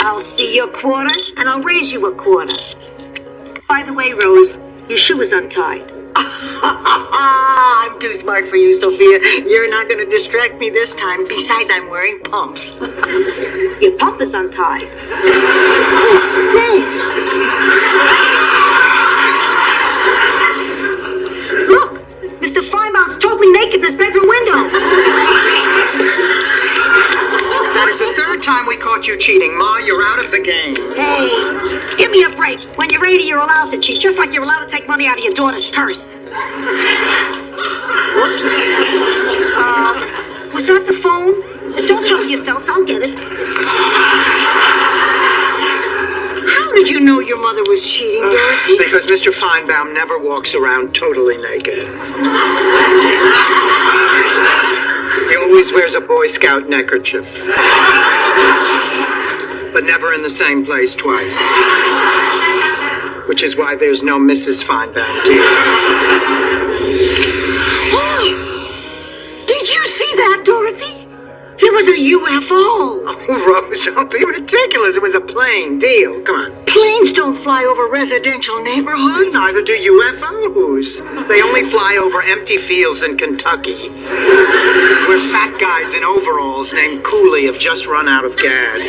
I'll see your quarter, and I'll raise you a quarter. By the way, Rose, your shoe is untied. I'm too smart for you, Sophia. You're not going to distract me this time. Besides, I'm wearing pumps. Your pump is untied. Thanks. Look, Mr. Feinbaum's totally naked in this bedroom window. That is the third time we caught you cheating. Ma, you're out of the game. Hey, give me a break. When you're 80, you're allowed to cheat, just like you're allowed to take money out of your daughter's purse. Whoops. Was that the phone? Don't trouble yourselves, I'll get it. How did you know your mother was cheating, Dorothy? Because Mr. Feinbaum never walks around totally naked. He always wears a Boy Scout neckerchief. But never in the same place twice. Which is why there's no Mrs. Feinbaum, dear. Did you see that, Dorothy? It was a UFO. Oh, Rose, don't be ridiculous. It was a plane. Deal. Come on. Planes don't fly over residential neighborhoods. Neither do UFOs. They only fly over empty fields in Kentucky. Where fat guys in overalls named Cooley have just run out of gas.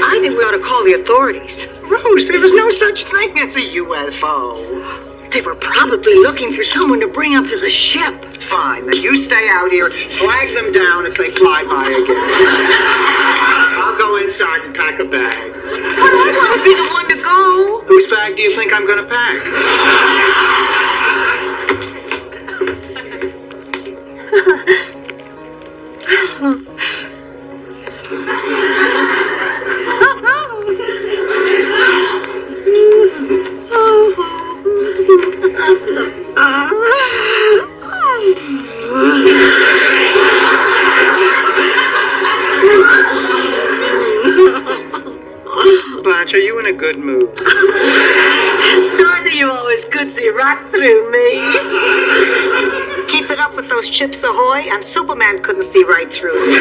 I think we ought to call the authorities. Rose, there was no such thing as a UFO. They were probably looking for someone to bring up to the ship. Fine, then you stay out here, flag them down if they fly by again. I'll go inside and pack a bag. But I want to be the one to go. Whose bag do you think I'm going to pack? Blanche, are you in a good mood? Dorothy, you always could see right through me. Keep it up with those Chips Ahoy, and Superman couldn't see right through me.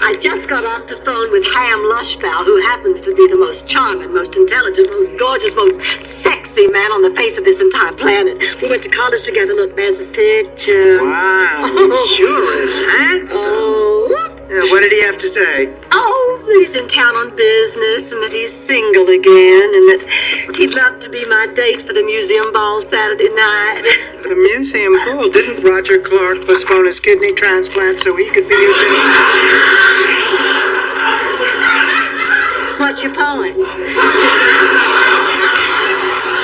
I just got off the phone with Ham Lushbow, who happens to be the most charming, most intelligent, most gorgeous, most sexy man on the face of this entire planet. We went to college together. Look, there's his picture. Wow, he sure is handsome. Oh. Yeah, what did he have to say? Oh, that he's in town on business, and that he's single again, and that he'd love to be my date for the museum ball Saturday night. The museum ball? Didn't Roger Clark postpone his kidney transplant so he could be your date? What's your point?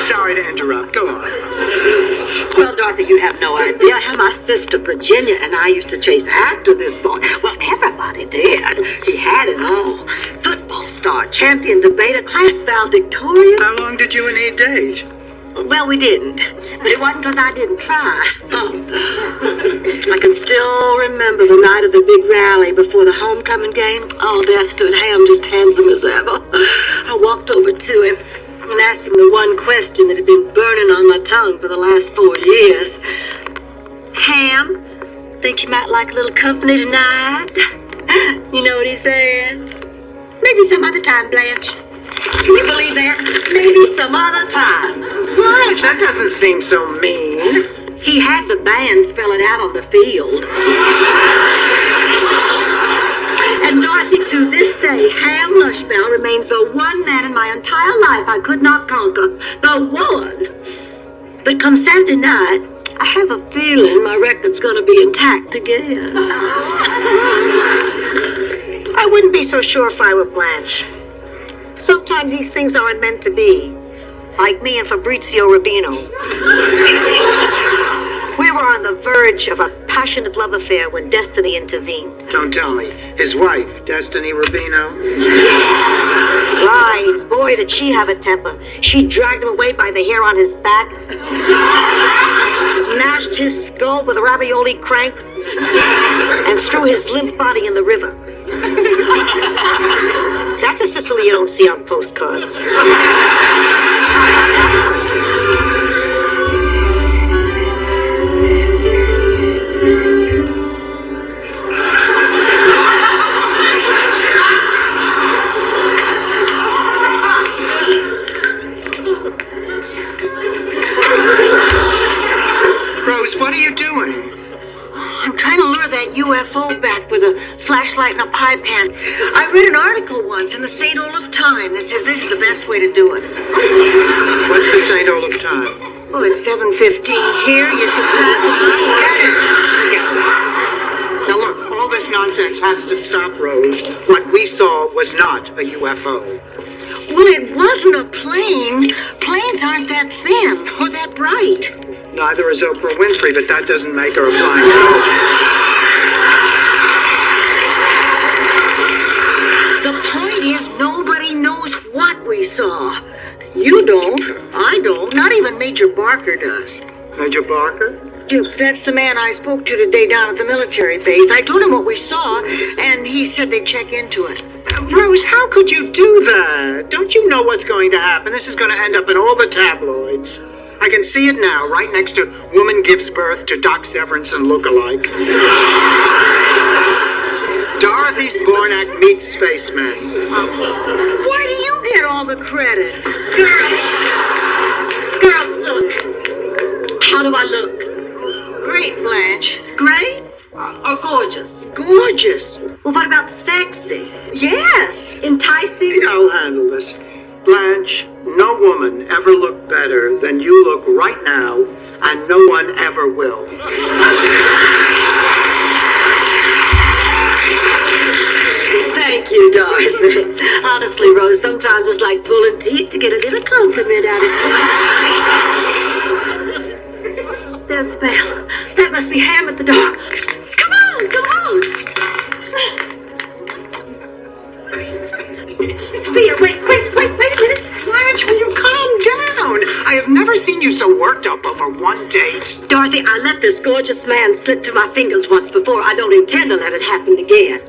Sorry to interrupt. Go on. Well, Dorothy, you have no idea how my sister Virginia and I used to chase after this boy. Well, everybody did. He had it all. Football star, champion debater, class valedictorian. How long did you and he date? Well, we didn't. But it wasn't because I didn't try. Oh. I can still remember the night of the big rally before the homecoming game. Oh, there stood Ham, just handsome as ever. I walked over to him and asked him the one question that had been burning on my tongue for the last 4 years. Ham, think you might like a little company tonight? You know what he said? Maybe some other time, Blanche. Can you believe that? Maybe some other time. Blanche, that doesn't seem so mean. He had the band spell it out on the field. And Dorothy, to this day, Ham Lushbow remains the one man in my entire life I could not conquer. The one. But come Saturday night, I have a feeling my record's going to be intact again. I wouldn't be so sure if I were Blanche. Sometimes these things aren't meant to be. Like me and Fabrizio Rubino. We were on the verge of a passionate love affair when destiny intervened. Don't tell me. His wife, Destiny Rubino? Right. Boy, did she have a temper. She dragged him away by the hair on his back, smashed his skull with a ravioli crank, and threw his limp body in the river. That's a Sicily you don't see on postcards. with a flashlight and a pie pan. I read an article once in the St. Olaf Time that says this is the best way to do it. What's the St. Olaf time? Well, it's 7:15 here. You subtract Get it. Now look, all this nonsense has to stop, Rose. What we saw was not a UFO. Well, it wasn't a plane. Planes aren't that thin or that bright. Neither is Oprah Winfrey, but that doesn't make her a flying saucer. The point is, nobody knows what we saw. You don't. I don't. Not even Major Barker does. Major Barker? Duke, that's the man I spoke to today down at the military base. I told him what we saw, and he said they'd check into it. Rose, how could you do that? Don't you know what's going to happen? This is going to end up in all the tabloids. I can see it now, right next to Woman Gives Birth to Doc Severinsen look-alike. Dorothy Spornak meets Spaceman. Why do you get all the credit? Girls, look. How do I look? Great, Blanche. Great or gorgeous? Gorgeous. Well, what about sexy? Yes. Enticing? I'll handle this. Blanche, no woman ever looked better than you look right now, and no one ever will. Thank you, darling. Honestly, Rose, sometimes it's like pulling teeth to get a little compliment out of you. There's the bell. That must be Ham at the door. Come on, come on. Sophia, wait a minute. Blanche, will you calm down? I have never seen you so worked up over one date. Dorothy, I let this gorgeous man slip through my fingers once before. I don't intend to let it happen again.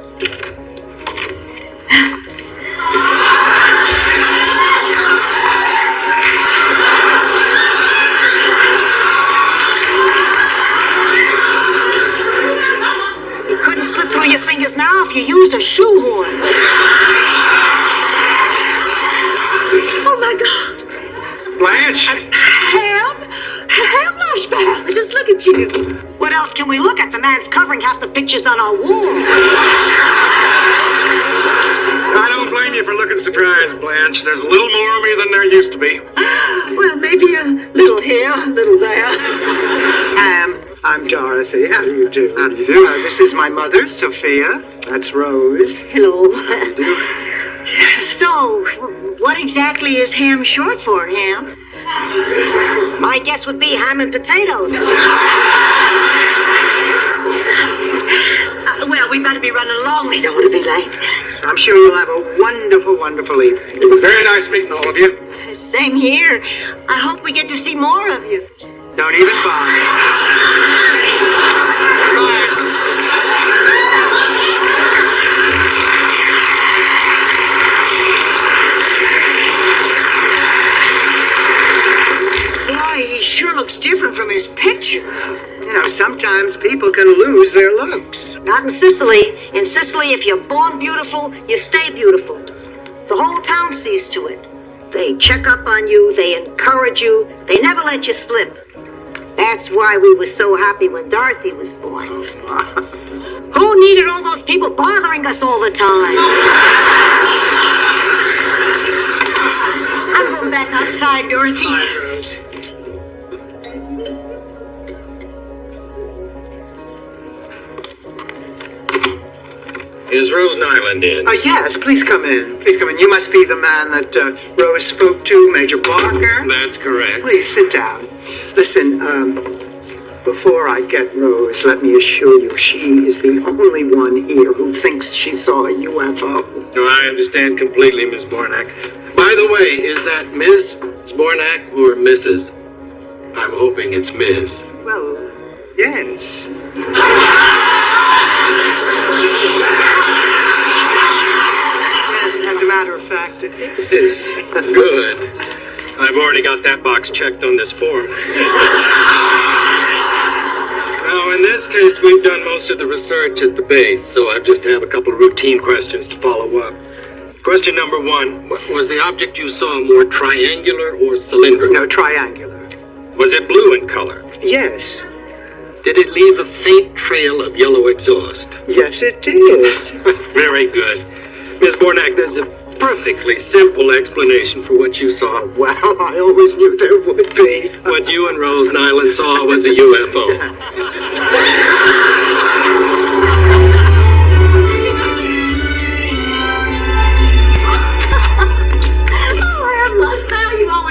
You couldn't slip through your fingers now if you used a shoehorn. Oh, my God. Blanche! Ham Washback. Just look at you. What else can we look at? The man's covering half the pictures on our wall. I don't blame you for looking surprised, Blanche. There's a little more of me than there used to be. Well, maybe a little here, a little there. I'm Dorothy. How do you do? How do you do? This is my mother, Sophia. That's Rose. Hello. So, what exactly is ham short for, Ham? My guess would be ham and potatoes. Well, we better be running along. We don't want to be late. I'm sure you'll have a wonderful, wonderful evening. It was very nice meeting all of you. Same here. I hope we get to see more of you. Don't even bother. Bye. Boy, he sure looks different from his picture. You know, sometimes people can lose their looks. Not in Sicily. In Sicily, if you're born beautiful, you stay beautiful. The whole town sees to it. They check up on you, they encourage you, they never let you slip. That's why we were so happy when Dorothy was born. Who needed all those people bothering us all the time? I'm going back outside, Dorothy. Is Rose Nyland in? Yes, please come in. Please come in. You must be the man that Rose spoke to, Major Barker. That's correct. Please sit down. Listen, before I get Rose, let me assure you, she is the only one here who thinks she saw a UFO. No, I understand completely, Miss Spornak. By the way, is that Miss Spornak or Mrs.? I'm hoping it's Ms. Well, yes. Yes, as a matter of fact, it is. Good. I've already got that box checked on this form. Now, in this case, we've done most of the research at the base, so I just have a couple of routine questions to follow up. Question number one, was the object you saw more triangular or cylindrical? No, triangular. Was it blue in color? Yes. Did it leave a faint trail of yellow exhaust? Yes, it did. Very good. Miss Bornak, there's a perfectly simple explanation for what you saw. Well, I always knew there would be. What you and Rose Nyland saw was a UFO.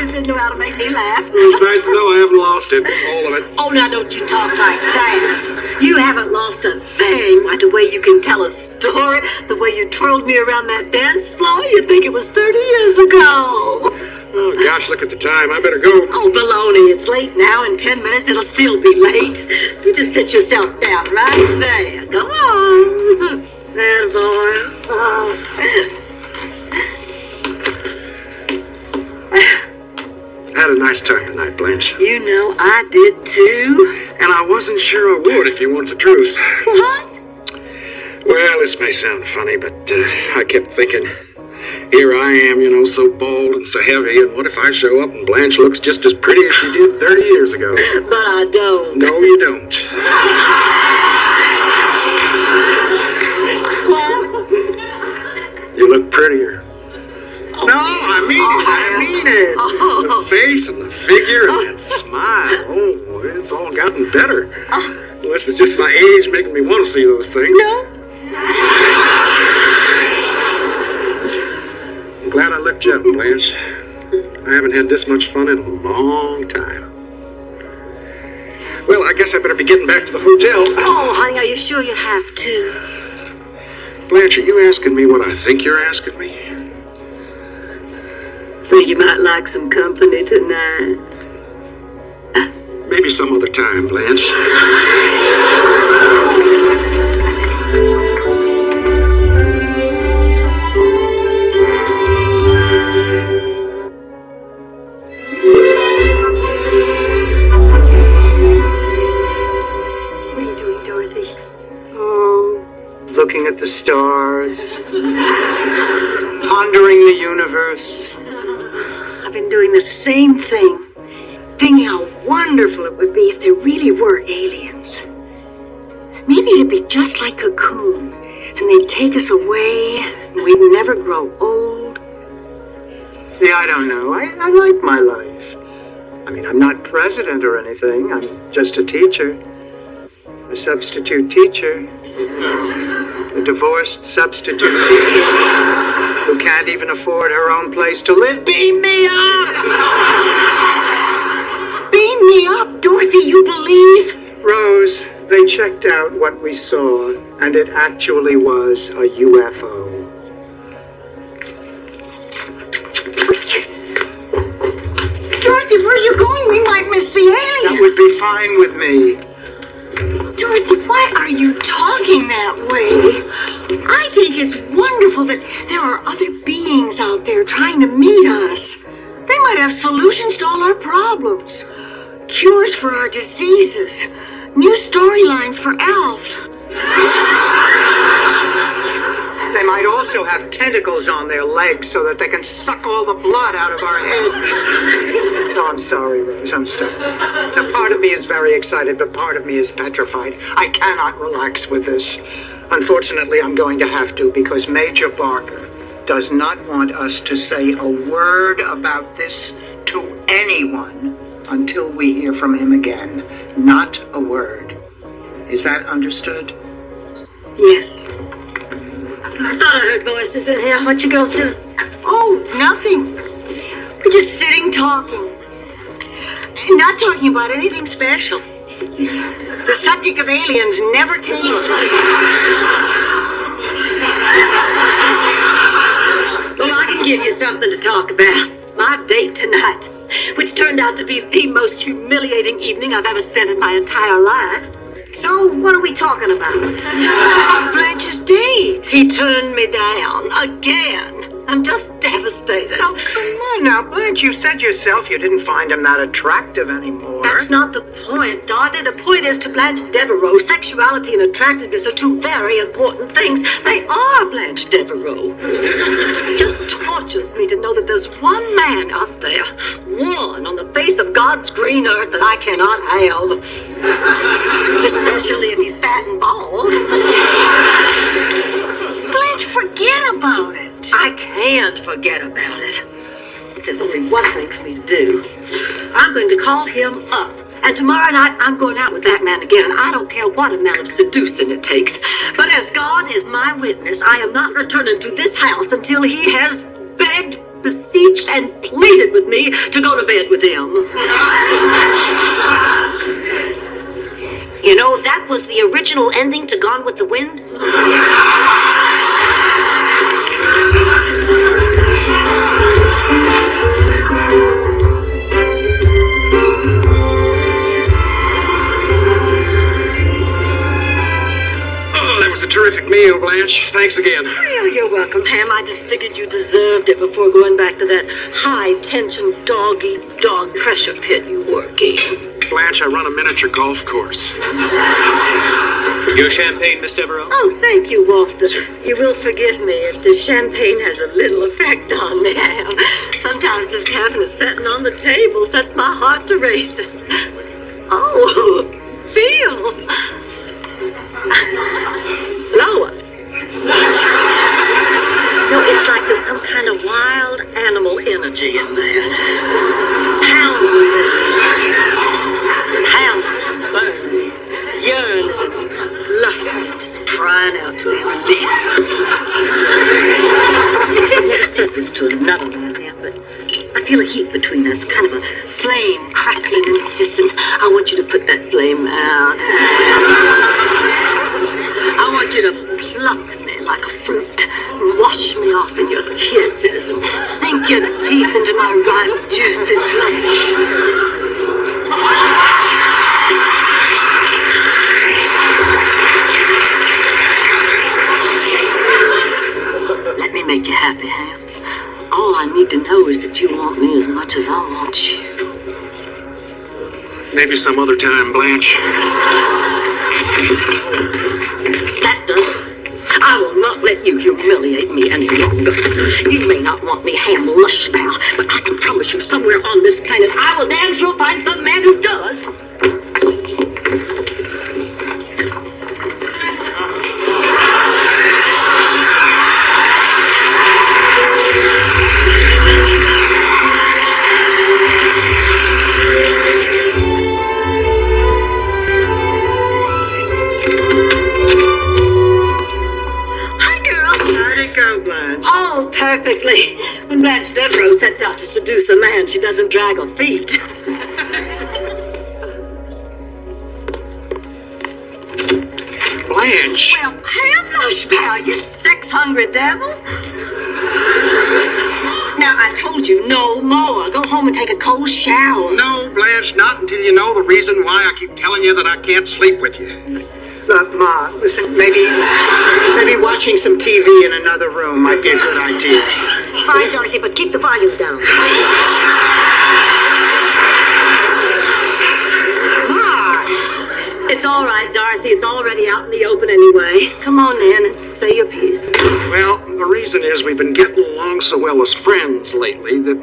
Didn't know how to make me laugh. It's nice to know I haven't lost it, all of it. Oh, now don't you talk like that. You haven't lost a thing. Why, the way you can tell a story, the way you twirled me around that dance floor, you'd think it was 30 years ago. Oh, gosh, look at the time. I better go. Oh, baloney. It's late now. In 10 minutes, it'll still be late. You just sit yourself down right there. Go on. There, boy. Oh. Had a nice time tonight, Blanche. You know, I did too. And I wasn't sure I would if you want the truth. What? Well, this may sound funny, but I kept thinking, here I am, so bald and so heavy, and what if I show up and Blanche looks just as pretty as she did 30 years ago? But I don't. No, you don't. You look prettier. No, I mean it. The face and the figure and that smile. Oh, it's all gotten better. Unless it's just my age making me want to see those things. No. I'm glad I looked you up, Blanche. I haven't had this much fun in a long time. Well, I guess I better be getting back to the hotel. Oh, honey, are you sure you have to? Blanche, are you asking me what I think you're asking me? Think you might like some company tonight? Maybe some other time, Blanche. What are you doing, Dorothy? Oh, looking at the stars, pondering the universe. I've been doing the same thing. Thinking how wonderful it would be if there really were aliens. Maybe it'd be just like Cocoon, and they'd take us away, and we'd never grow old. See, I don't know. I like my life. I mean, I'm not president or anything. I'm just a teacher. A substitute teacher. A divorced substitute teacher who can't even afford her own place to live. Beam me up! Beam me up, Dorothy, you believe? Rose, they checked out what we saw, and it actually was a UFO. Dorothy, where are you going? We might miss the aliens. That would be fine with me. Dorothy, why are you talking that way? I think it's wonderful that there are other beings out there trying to meet us. They might have solutions to all our problems. Cures for our diseases. New storylines for Alf. They might also have tentacles on their legs so that they can suck all the blood out of our heads. No, I'm sorry, Rose, I'm sorry. Now, part of me is very excited, but part of me is petrified. I cannot relax with this. Unfortunately, I'm going to have to, because Major Barker does not want us to say a word about this to anyone until we hear from him again. Not a word. Is that understood? Yes. I thought I heard voices in here. What you girls doing? Oh, nothing. We're just sitting talking. Not talking about anything special. The subject of aliens never came up. Well, I can give you something to talk about. My date tonight, which turned out to be the most humiliating evening I've ever spent in my entire life. So, what are we talking about? Blanche's date. He turned me down again. I'm just devastated. Oh, come on now, Blanche. You said yourself you didn't find him that attractive anymore. That's not the point, Dorothy. The point is to Blanche Devereaux, sexuality and attractiveness are two very important things. They are Blanche Devereaux. Just talk tortures me to know that there's one man out there, one on the face of God's green earth that I cannot have. Especially if he's fat and bald. Blanche, forget about it. I can't forget about it. There's only one thing for me to do. I'm going to call him up. And tomorrow night, I'm going out with that man again. And I don't care what amount of seducing it takes. But as God is my witness, I am not returning to this house until he has begged, beseeched, and pleaded with me to go to bed with him. You know, that was the original ending to Gone with the Wind. A terrific meal, Blanche. Thanks again. Well, you're welcome, Ham. I just figured you deserved it before going back to that high-tension dog-eat-dog pressure pit you work in. Blanche, I run a miniature golf course. Your champagne, Miss Devereaux? Oh, thank you, Walter. You will forgive me if the champagne has a little effect on me, Ham. Sometimes just having it sitting on the table sets my heart to racing. Oh, feel. Lower. No, it's like there's some kind of wild animal energy in there. Burning, yearning, lusting, just crying out to be released. I've never said this to another man yet, but I feel a heat between us, kind of a flame crackling and hissing. I want you to put that flame out. I want you to pluck me like a fruit, and wash me off in your kisses, and sink your teeth into my ripe, juicy flesh. Let me make you happy, Ham. All I need to know is that you want me as much as I want you. Maybe some other time, Blanche. That does it. I will not let you humiliate me any longer. You may not want me, Ham Lushbow, but I can promise you somewhere on this planet I will damn sure find some man who does. Perfectly. When Blanche Devereaux sets out to seduce a man, she doesn't drag her feet. Blanche! Well, Ham Lushbow, you sex-hungry devil. Now, I told you, no more. Go home and take a cold shower. No, Blanche, not until you know the reason why I keep telling you that I can't sleep with you. Ma, listen, maybe watching some TV in another room might be a good idea. Fine, Dorothy, but keep the volume down. It's all right, Dorothy. It's already out in the open anyway. Come on in and say your piece. Well, the reason is we've been getting along so well as friends lately that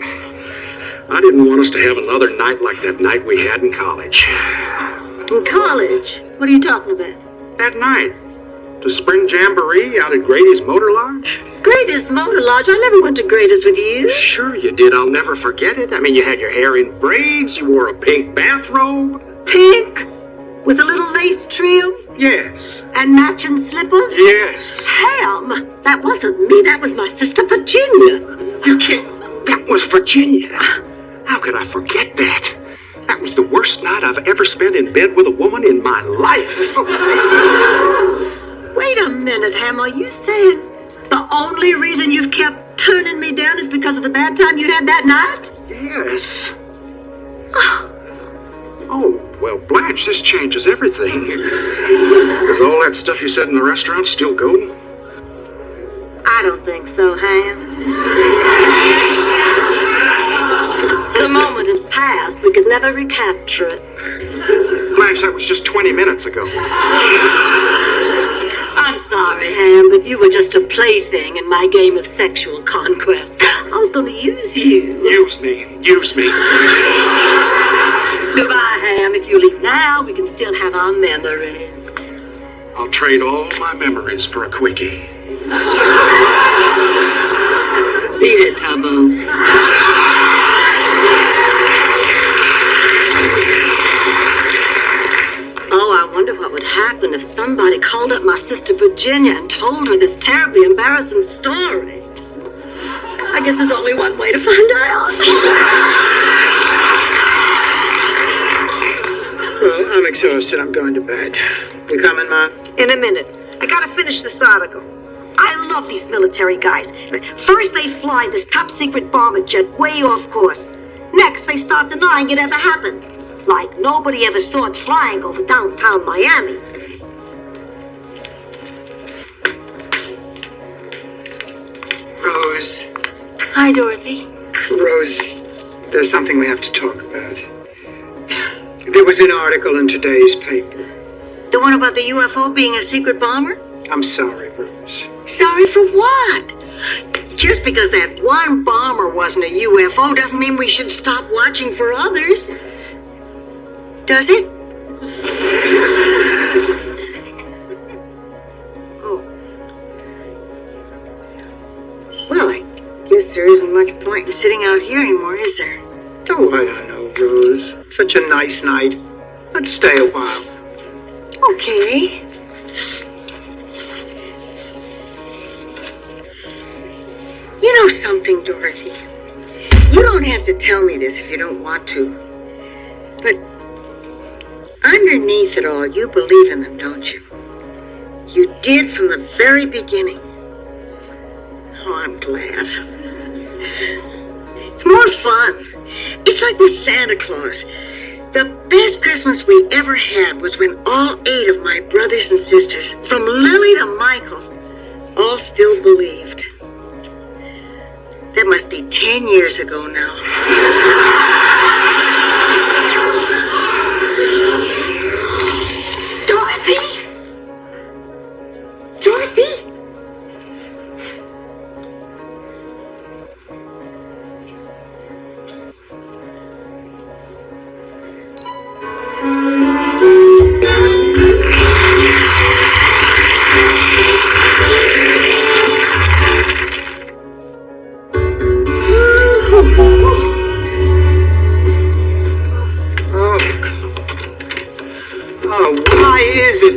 I didn't want us to have another night like that night we had in college. In college? What are you talking about? That night. The spring jamboree out at Grady's Motor Lodge. Grady's Motor Lodge? I never went to Grady's with you. Sure you did. I'll never forget it. I mean, you had your hair in braids. You wore a pink bathrobe. Pink? With a little lace trim? Yes. And matching slippers? Yes. Ham, that wasn't me. That was my sister Virginia. You can't. That was Virginia. How could I forget that? That was the worst night I've ever spent in bed with a woman in my life. Wait a minute, Ham. Are you saying the only reason you've kept turning me down is because of the bad time you had that night? Yes. Oh, well, Blanche, this changes everything. Is all that stuff you said in the restaurant still going? I don't think so, Ham. The moment has passed. We could never recapture it. Blanche, that was just 20 minutes ago. I'm sorry, Ham, but you were just a plaything in my game of sexual conquest. I was going to use you. Use me. Use me. Goodbye, Ham. If you leave now, we can still have our memories. I'll trade all my memories for a quickie. Beat it, Tubbo. Oh, I wonder what would happen if somebody called up my sister Virginia and told her this terribly embarrassing story. I guess there's only one way to find out. Well, I'm exhausted. I'm going to bed. You coming, Ma? In a minute. I gotta finish this article. I love these military guys. First they fly this top-secret bomber jet way off course. Next, they start denying it ever happened. Like nobody ever saw it flying over downtown Miami. Rose. Hi, Dorothy. Rose, there's something we have to talk about. There was an article in today's paper. The one about the UFO being a secret bomber? I'm sorry, Rose. Sorry for what? Just because that one bomber wasn't a UFO doesn't mean we should stop watching for others. Does it? Oh. Well, I guess there isn't much point in sitting out here anymore, is there? Oh, I don't know, Rose. Such a nice night. Let's stay a while. Okay. You know something, Dorothy? You don't have to tell me this if you don't want to. But underneath it all, you believe in them, don't you? You did from the very beginning. Oh, I'm glad. It's more fun. It's like with Santa Claus. The best Christmas we ever had was when all 8 of my brothers and sisters, from Lily to Michael, all still believed. That must be 10 years ago now. Dorothy? Dorothy?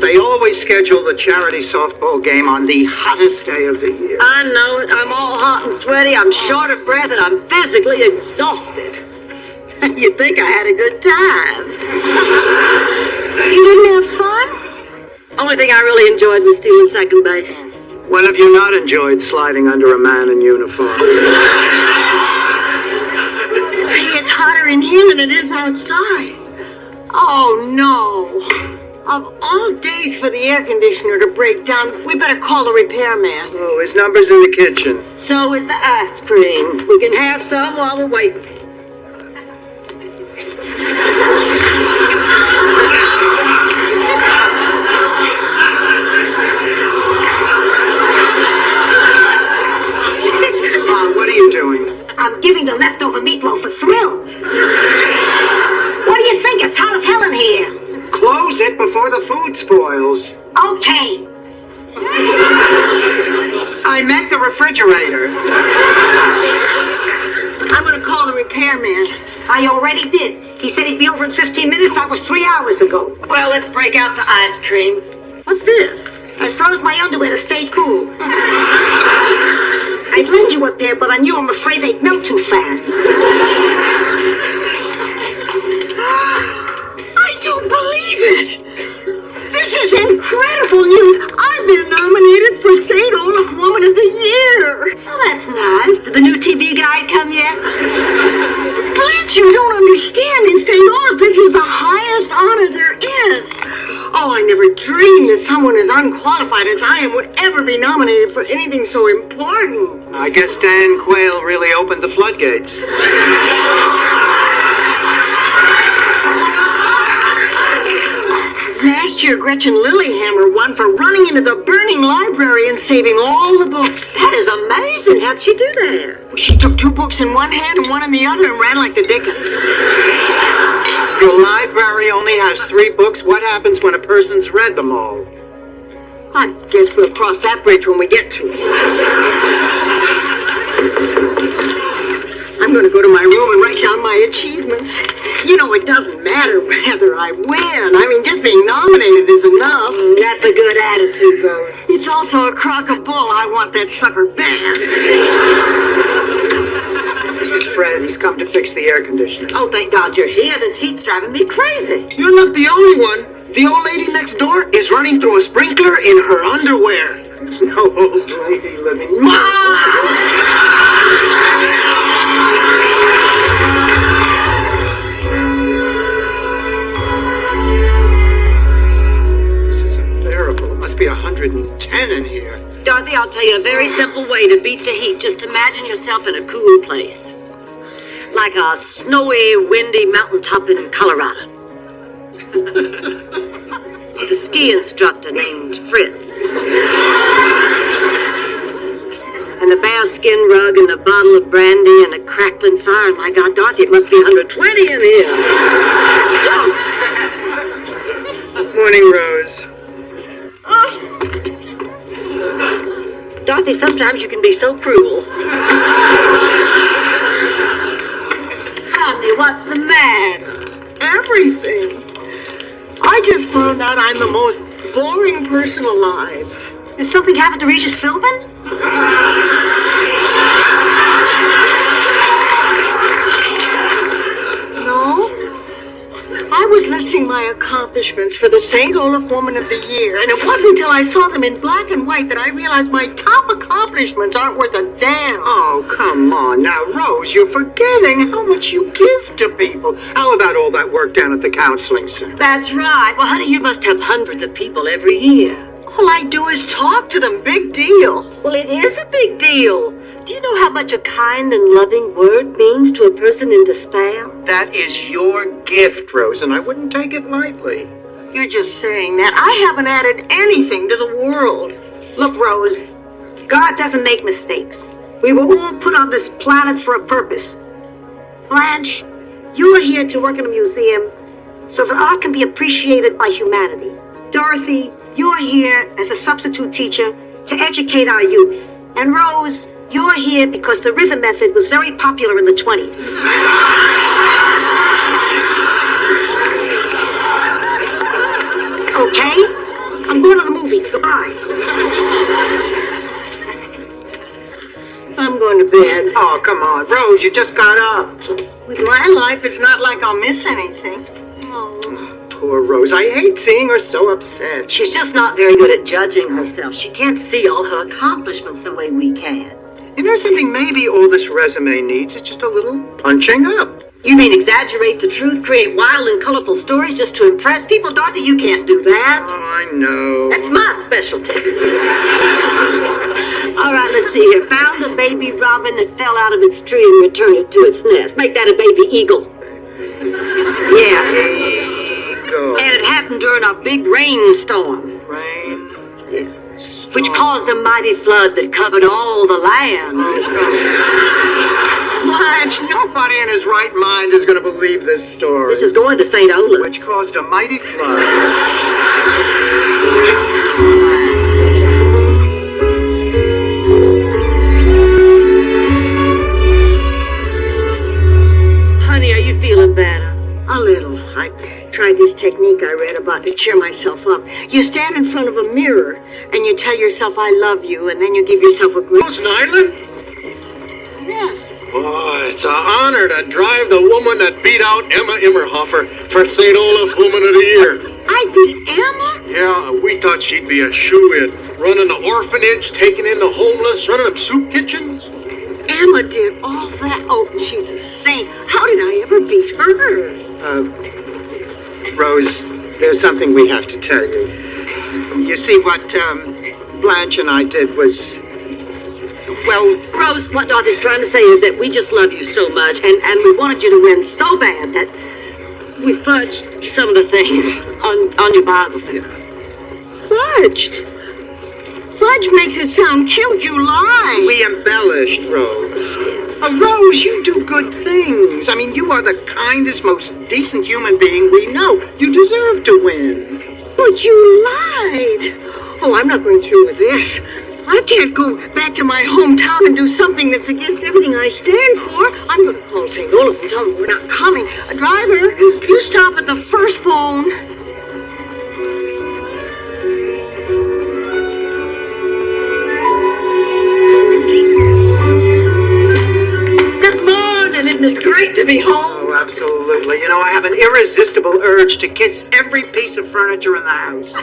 They always schedule the charity softball game on the hottest day of the year. I know it. I'm all hot and sweaty. I'm short of breath and I'm physically exhausted. You'd think I had a good time. You didn't have fun? Only thing I really enjoyed was stealing second base. When have you not enjoyed sliding under a man in uniform? It's hotter in here than it is outside. Oh, no. Of all days for the air conditioner to break down, we better call a repairman. Oh, his number's in the kitchen. So is the ice cream. We can have some while we're waiting. What are you doing? I'm giving the leftover meatloaf a thrill. What do you think? It's hot as hell in here. Close it before the food spoils. Okay. I meant the refrigerator. I'm gonna call the repairman. I already did. He said he'd be over in 15 minutes. That was 3 hours ago. Well, let's break out the ice cream. What's this? I froze my underwear to stay cool. I'd lend you a pair, but I knew I'm afraid they'd melt too fast. I don't believe it! This is incredible news! I've been nominated for St. Olaf Woman of the Year! Oh, that's nice. Did the new TV guide come yet? Blanche, you don't understand. In St. Olaf, this is the highest honor there is. Oh, I never dreamed that someone as unqualified as I am would ever be nominated for anything so important. I guess Dan Quayle really opened the floodgates. Last last year Gretchen Lilyhammer won for running into the burning library and saving all the books. That is amazing. How'd she do that? She took 2 books in one hand and one in the other and ran like the Dickens. Your library only has 3 books. What happens when a person's read them all? I guess we'll cross that bridge when we get to it. I'm going to go to my room and write down my achievements. You know, it doesn't matter whether I win. I mean, just being nominated is enough. That's a good attitude, Rose. It's also a crock of bull. I want that sucker bad. Mrs. Fred, he's come to fix the air conditioner. Oh, thank God you're here. This heat's driving me crazy. You're not the only one. The old lady next door is running through a sprinkler in her underwear. There's no old lady living. This is unbearable. It must be 110 in here. Dorothy, I'll tell you a very simple way to beat the heat. Just imagine yourself in a cool place. Like a snowy, windy mountaintop in Colorado. With a ski instructor named Fritz. And a bearskin rug and a bottle of brandy and a crackling fire. And my God, Dorothy, it must be 120 in here. Morning, Rose. Dorothy, sometimes you can be so cruel. Honey, what's the matter? Everything. I just found out I'm the most boring person alive. Has something happened to Regis Philbin? No. I was listing my accomplishments for the St. Olaf Woman of the Year, and it wasn't until I saw them in black and white that I realized my top accomplishments aren't worth a damn. Oh, come on. Now, Rose, you're forgetting how much you give to people. How about all that work down at the counseling center? That's right. Well, honey, you must have hundreds of people every year. All I do is talk to them. Big deal. Well, it is a big deal. Do you know how much a kind and loving word means to a person in despair? That is your gift, Rose, and I wouldn't take it lightly. You're just saying that. I haven't added anything to the world. Look, Rose, God doesn't make mistakes. We were all put on this planet for a purpose. Blanche, you are here to work in a museum so that art can be appreciated by humanity. Dorothy, you are here as a substitute teacher to educate our youth. And Rose, you're here because the rhythm method was very popular in the 20s. Okay? I'm going to the movies. Goodbye. I'm going to bed. Oh, come on. Rose, you just got up. With my life, it's not like I'll miss anything. Oh. Poor Rose. I hate seeing her so upset. She's just not very good at judging herself. She can't see all her accomplishments the way we can. You know something? Maybe all this resume needs is just a little punching up. You mean exaggerate the truth, create wild and colorful stories just to impress people? Dorothy, you can't do that. Oh, I know. That's my specialty. All right, let's see here. Found a baby robin that fell out of its tree and returned it to its nest. Make that a baby eagle. Yeah. Eagle. And it happened during a big rainstorm. Rain. Which caused a mighty flood that covered all the land. Blanche, nobody in his right mind is going to believe this story. This is going to St. Olaf. Which caused a mighty flood. Honey, are you feeling better? A little. I tried this technique I read about to cheer myself up. You stand in front of a mirror and you tell yourself, I love you, and then you give yourself a great... Rose Nyland? Yes. Oh, it's an honor to drive the woman that beat out Emma Immerhofer for St. Olaf Woman of the Year. I beat Emma? Yeah, we thought she'd be a shoo-in. Running the orphanage, taking in the homeless, running them soup kitchens. Emma did all that. Oh, she's a saint. How did I ever beat her? Rose, there's something we have to tell you. You see, what Blanche and I did was... Well... Rose, what Dorothy's trying to say is that we just love you so much, and we wanted you to win so bad that We fudged some of the things on your biography. Fudged? Fudge makes it sound cute, you lie. We embellished, Rose. Rose, you do good things. I mean, you are the kindest, most decent human being we know. You deserve to win. But you lied. Oh, I'm not going through with this. I can't go back to my hometown and do something that's against everything I stand for. I'm going to call St. Olaf and tell them we're not coming. Driver, you stop at the first phone. Good morning. Isn't it great to be home? Oh, absolutely. You know, I have an irresistible urge to kiss every piece of furniture in the house.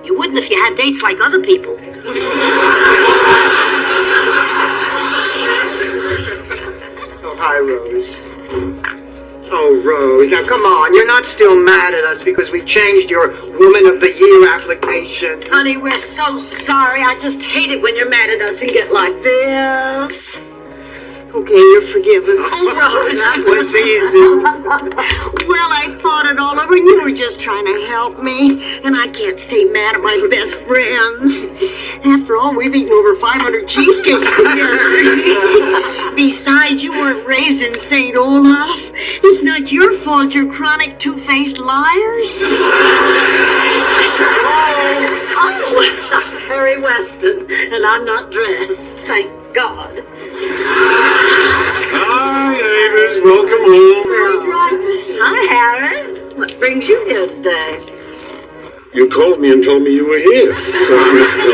You wouldn't if you had dates like other people. Oh, hi, Rose. Oh, Rose, now come on. You're not still mad at us because we changed your Woman of the Year application. Honey, we're so sorry. I just hate it when you're mad at us and get like this. Okay, you're forgiven. Oh, Rose. That was easy. Well, I thought it all over and you were just trying to help me. And I can't stay mad at my best friends. After all, we've eaten over 500 cheesecakes together. Besides, you weren't raised in St. Olaf. It's not your fault you're chronic two-faced liars. Oh, Harry Weston, and I'm not dressed. Thank God. Hi, Avis. Welcome home. Hi, Harry. What brings you here today? You called me and told me you were here. So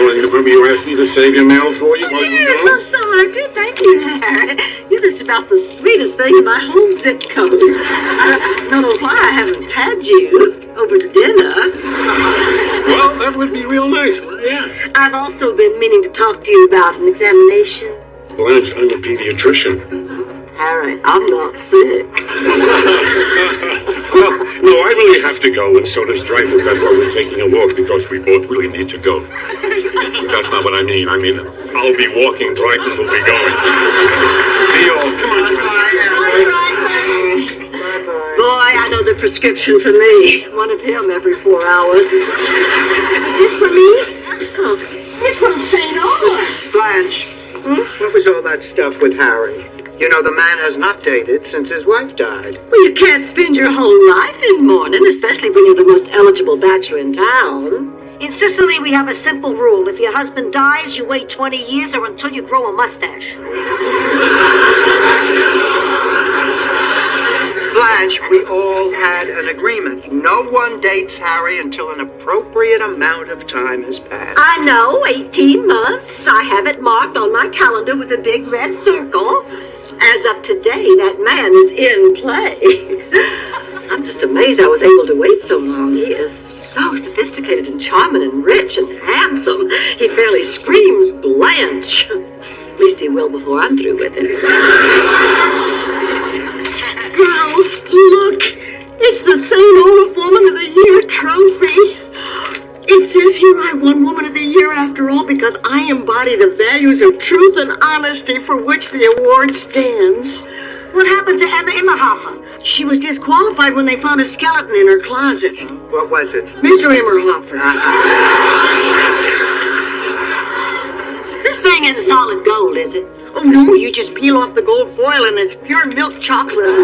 remember you asked me to save your mail for you while you Yes, were I'm sorry. Good, thank you, Harry. You're just about the sweetest thing in my whole zip code. I don't know why I haven't had you over to dinner. Well, that would be real nice. Yeah. I've also been meaning to talk to you about an examination. Blanche, I'm a pediatrician. Harry, I'm not sick. Well, no, I really have to go, and so does Dreyfus. That's why we're taking a walk, because we both really need to go. That's not what I mean. I mean, I'll be walking, Dreyfus will be going. See you all. Come on. Boy, I know the prescription for me. One of him every 4 hours. Is this for me? Oh, it's from St. Olaf. Blanche, what was all that stuff with Harry? You know, the man has not dated since his wife died. Well, you can't spend your whole life in mourning, especially when you're the most eligible bachelor in town. In Sicily, we have a simple rule. If your husband dies, you wait 20 years or until you grow a mustache. Blanche, we all had an agreement. No one dates Harry until an appropriate amount of time has passed. I know, 18 months. I have it marked on my calendar with a big red circle. As of today, that man is in play. I'm just amazed I was able to wait so long. He is so sophisticated and charming and rich and handsome. He fairly screams Blanche. At least he will before I'm through with him. Girls, look. It's the St. Olaf Woman of the Year trophy. It says here I won Woman of the Year after all because I embody the values of truth and honesty for which the award stands. What happened to Emma Immerhofer? She was disqualified when they found a skeleton in her closet. What was it? Mr. Immerhofer. This thing isn't solid gold, is it? Oh, no, you just peel off the gold foil and it's pure milk chocolate.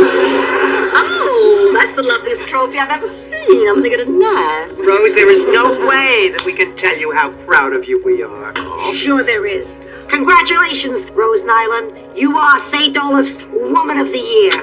Oh, that's the loveliest trophy I've ever seen. I'm gonna get a knife. Rose, there is no way that we can tell you how proud of you we are. Sure there is. Congratulations, Rose Nyland. You are St. Olaf's Woman of the Year.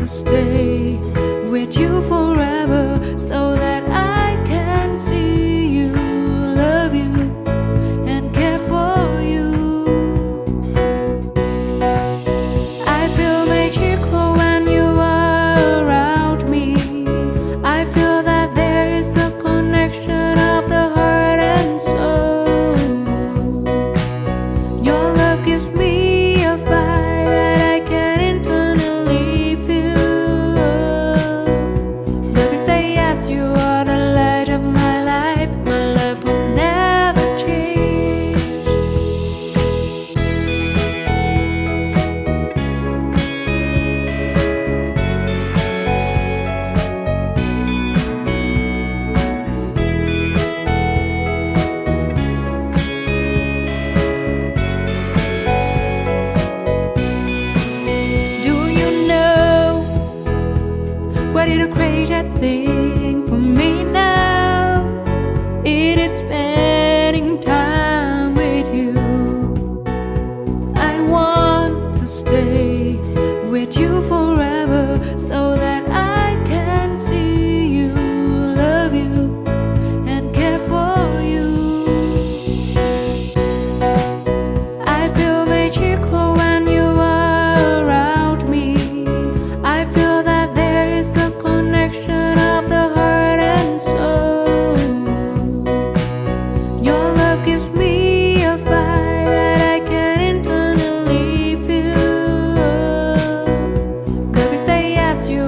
stay with you forever so that I can see you, love you, and care for you. I feel magical when you are around me. I feel that there is a connection of the heart and soul. Your love gives me a fire that I can internally feel. Baby, say yes, you are the light of my life. My love will never change. Do you know what is the crazy thing for me now? It is spending time with you. I want to stay with you forever so that I can see you, love you, and care for you. I feel magical when you are around me. I feel that there is a connection of the heart and soul. Your love gives me a fire that I can internally feel. Baby, say yes, you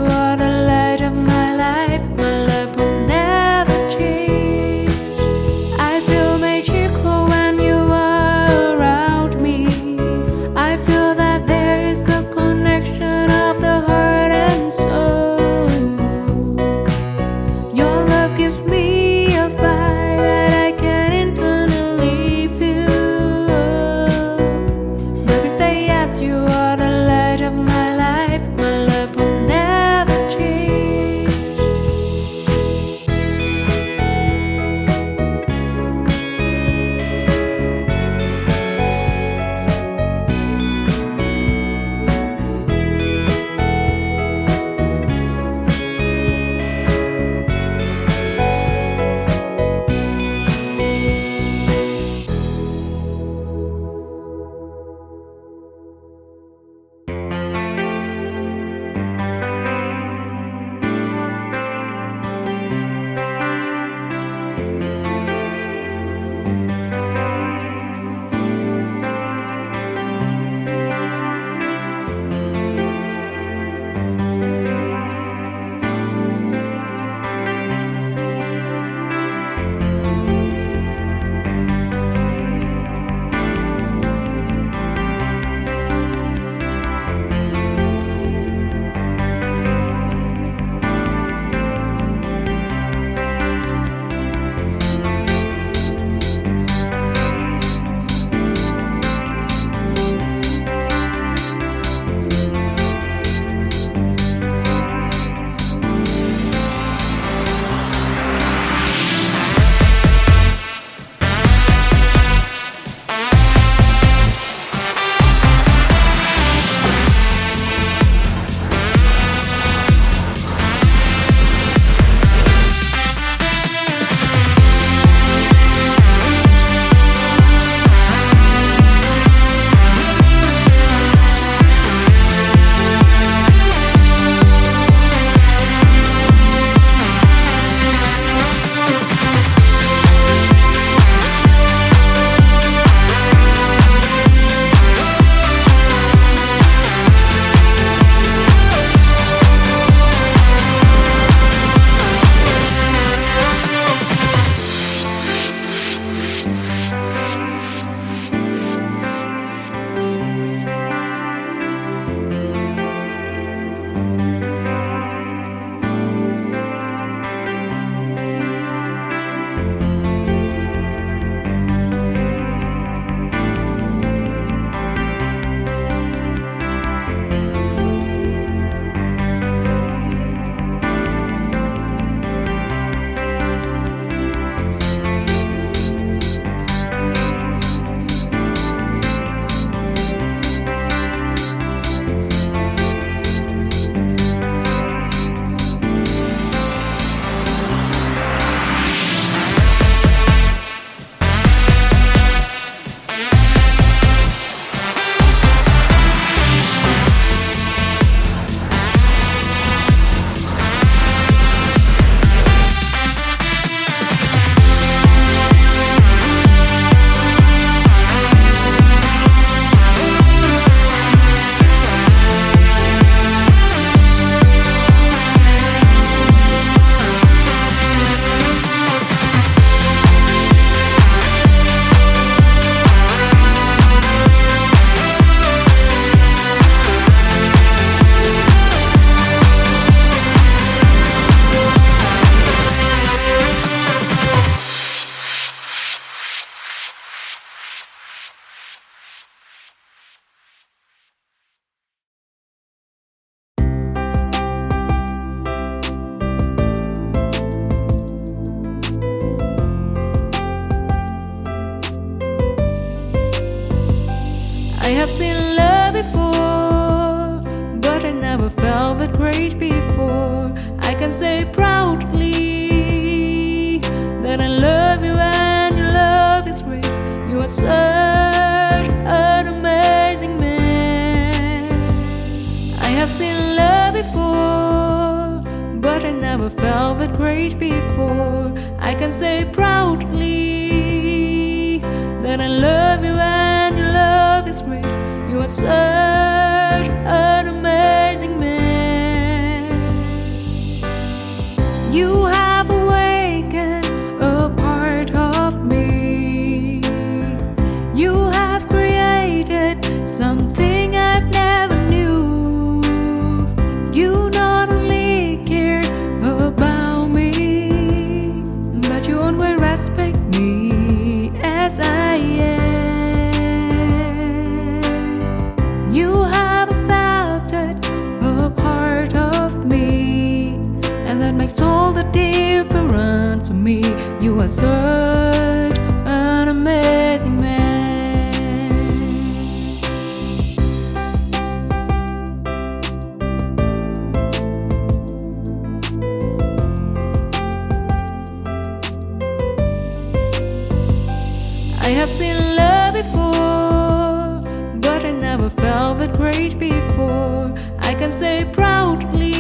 felt that great before. I can say proudly that I love you and your love is great. You are such an amazing man. I have seen love before, but I never felt that great before. I can say proudly that I love you and your love is great. You are such an amazing man. You have awakened a part of me. You have created something I've never knew. You not only care about me, but you always respect me as I am. You have accepted a part of me, and that makes all the difference to me. You are such an amazing man. I have seen love before, but I never felt that great before. I can say proudly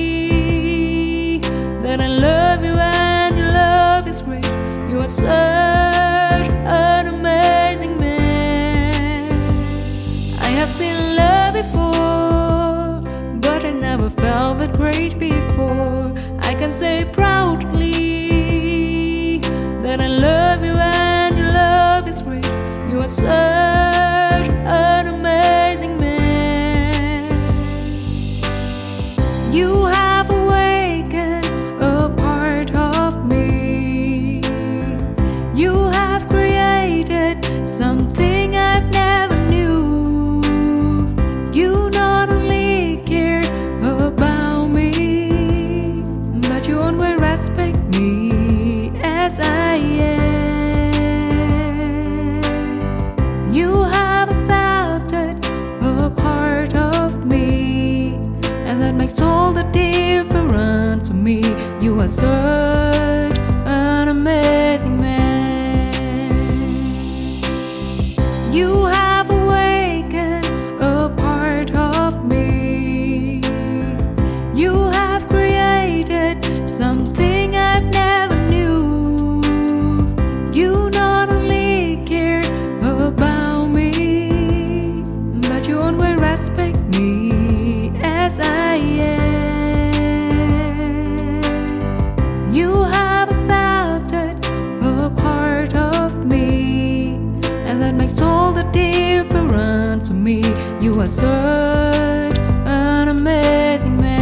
that I love you and your love is great. You are such an amazing man. I have seen love before, but I never felt that great before. I can say proudly that I love you and your love is great. You are such an amazing man. You have awakened a part of me. You have created something I've never knew. You not only care about me, but you always respect me as I am. You have accepted a part of me, and that makes all the difference to me. You are such an amazing man. You have awakened a part of me. You have created something I've never knew. You not only care about me, but you always respect me as I am. You have accepted a part of me, and that makes all the difference to me. You are such an amazing man.